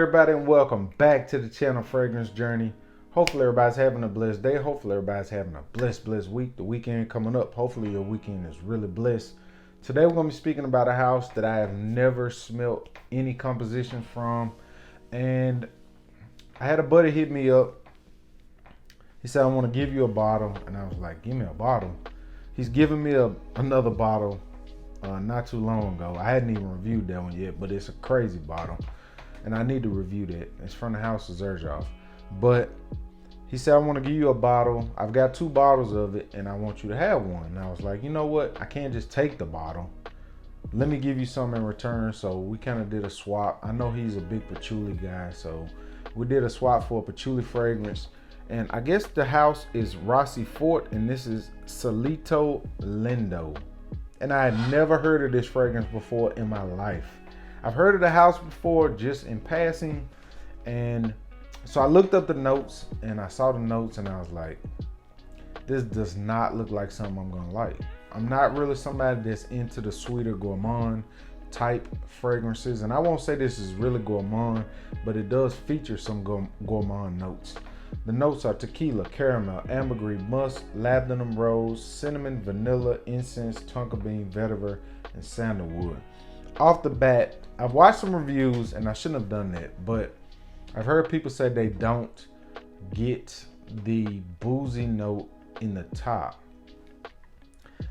everybody, and welcome back to the channel Fragrance Journey. Hopefully everybody's having a blessed day. Hopefully everybody's having a blessed week. The weekend coming up. Hopefully your weekend is really blessed. Today we're going to be speaking about a house that I have never smelt any composition from. And I had a buddy hit me up. He said, I want to give you a bottle. And I was like, give me a bottle? He's giving me another bottle not too long ago. I hadn't even reviewed that one yet, but it's a crazy bottle. And I need to review that. It's from the House of Xerjoff. But he said, I want to give you a bottle. I've got 2 bottles of it, and I want you to have one. And I was like, you know what? I can't just take the bottle. Let me give you some in return. So we kind of did a swap. I know he's a big patchouli guy, so we did a swap for a patchouli fragrance. And I guess the house is Rossi Forte, and this is Solito Lindo. And I had never heard of this fragrance before in my life. I've heard of the house before just in passing, and so I looked up the notes and I saw the notes and I was like, this does not look like something I'm gonna like. I'm not really somebody that's into the sweeter gourmand type fragrances, and I won't say this is really gourmand, but it does feature some gourmand notes. The notes are tequila, caramel, ambergris, musk, labdanum rose, cinnamon, vanilla, incense, tonka bean, vetiver, and sandalwood. Off the bat, I've watched some reviews and I shouldn't have done that, but I've heard people say they don't get the boozy note in the top.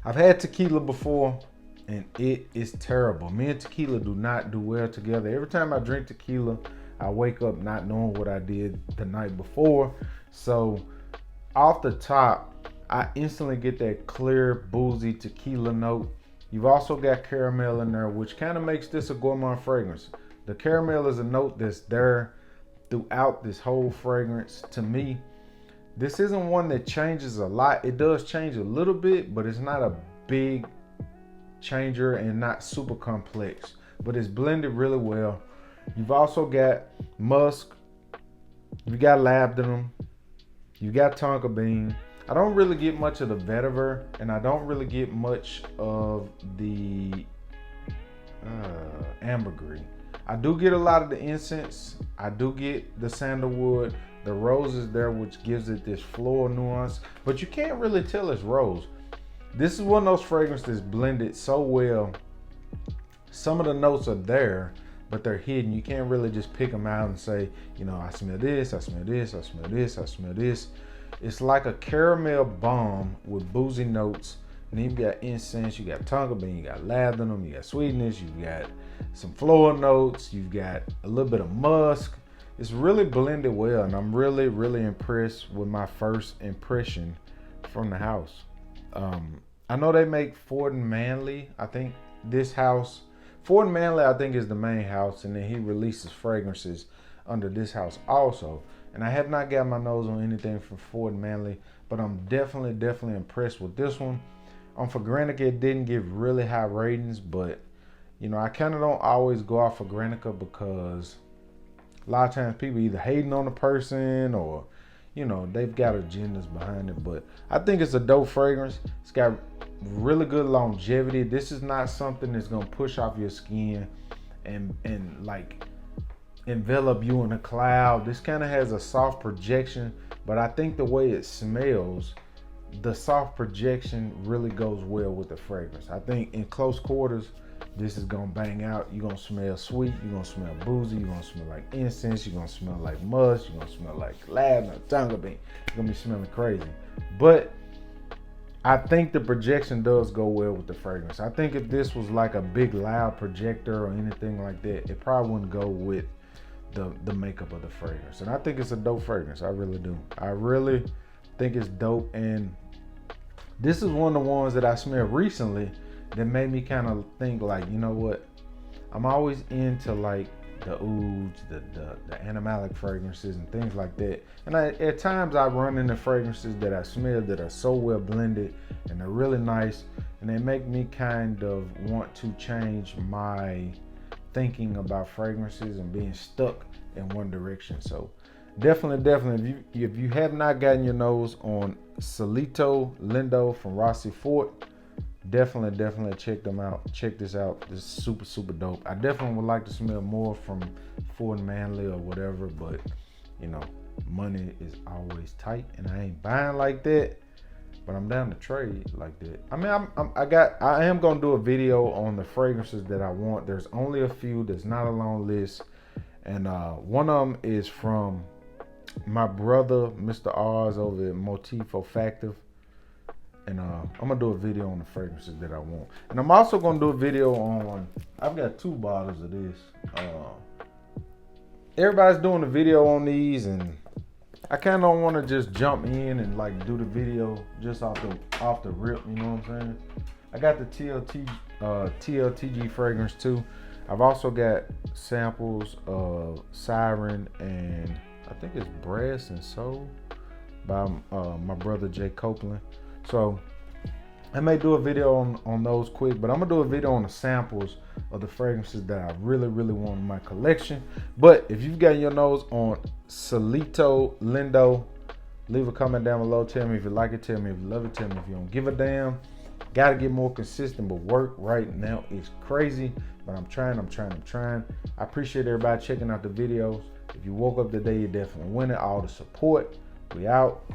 I've had tequila before and it is terrible. Me and tequila do not do well together. Every time I drink tequila, I wake up not knowing what I did the night before. So off the top, I instantly get that clear, boozy tequila note. You've also got caramel in there, which kind of makes this a gourmand fragrance. The caramel is a note that's there throughout this whole fragrance. To me, this isn't one that changes a lot. It does change a little bit, but it's not a big changer and not super complex. But it's blended really well. You've also got musk. You've got labdanum. You've got tonka bean. I don't really get much of the vetiver, and I don't really get much of the ambergris. I do get a lot of the incense. I do get the sandalwood. The rose is there, which gives it this floral nuance, but you can't really tell it's rose. This is one of those fragrances that's blended so well. Some of the notes are there, but they're hidden. You can't really just pick them out and say, you know, I smell this, I smell this, I smell this, I smell this. It's like a caramel bomb with boozy notes. And then you got incense, you got tonka bean, you got labdanum, you got sweetness, you got some floral notes, you've got a little bit of musk. It's really blended well, and I'm really, really impressed with my first impression from the house. I know they make Ford and Manley. I think this house, Ford and Manley, I think is the main house, and then he releases fragrances under this house also. And I have not got my nose on anything from Ford and Manley, but I'm definitely impressed with this one. On Fragrantica, it didn't give really high ratings, but you know, I kind of don't always go off Fragrantica because a lot of times people either hating on the person or, you know, they've got agendas behind it. But I think it's a dope fragrance. It's got really good longevity. This is not something that's gonna push off your skin and like envelop you in a cloud. This kind of has a soft projection, but I think the way it smells, the soft projection really goes well with the fragrance. I think in close quarters, this is gonna bang out. You're gonna smell sweet, you're gonna smell boozy, you're gonna smell like incense, you're gonna smell like musk, you're gonna smell like lavender, tonka bean. You're gonna be smelling crazy. But I think the projection does go well with the fragrance. I think if this was like a big loud projector or anything like that, it probably wouldn't go with the makeup of the fragrance. And I think it's a dope fragrance. I really do. I really think it's dope. And this is one of the ones that I smelled recently that made me kind of think like, you know what? I'm always into like the ouds, the animalic fragrances and things like that. And at times I run into fragrances that I smell that are so well blended and they're really nice, and they make me kind of want to change my thinking about fragrances and being stuck in one direction. So definitely, if you have not gotten your nose on Solito Lindo from Rossi Forte, Definitely check them out. Check this out. This is super dope. I definitely would like to smell more from Ford Manley or whatever, but you know, money is always tight, and I ain't buying like that. But I'm down to trade like that. I mean, I am gonna do a video on the fragrances that I want. There's only a few. There's not a long list, and one of them is from my brother, Mr. Oz, over at Motif Olfactive. And I'm gonna do a video on the fragrances that I want. And I'm also gonna do a video on, I've got 2 bottles of this. Everybody's doing a video on these, and I kind of don't want to just jump in and like do the video just off the rip, you know what I'm saying? I got the TLTG fragrance too. I've also got samples of Siren and I think it's Brass and Soul by my brother Jay Copeland. So I may do a video on those quick, but I'm gonna do a video on the samples of the fragrances that I really want in my collection. But if you've got your nose on Cielito Lindo, leave a comment down below. Tell me if you like it, tell me if you love it, tell me if you don't give a damn. Gotta get more consistent, but work right now is crazy. But I'm trying. I appreciate everybody checking out the videos. If you woke up today, you're definitely winning. All the support. We out.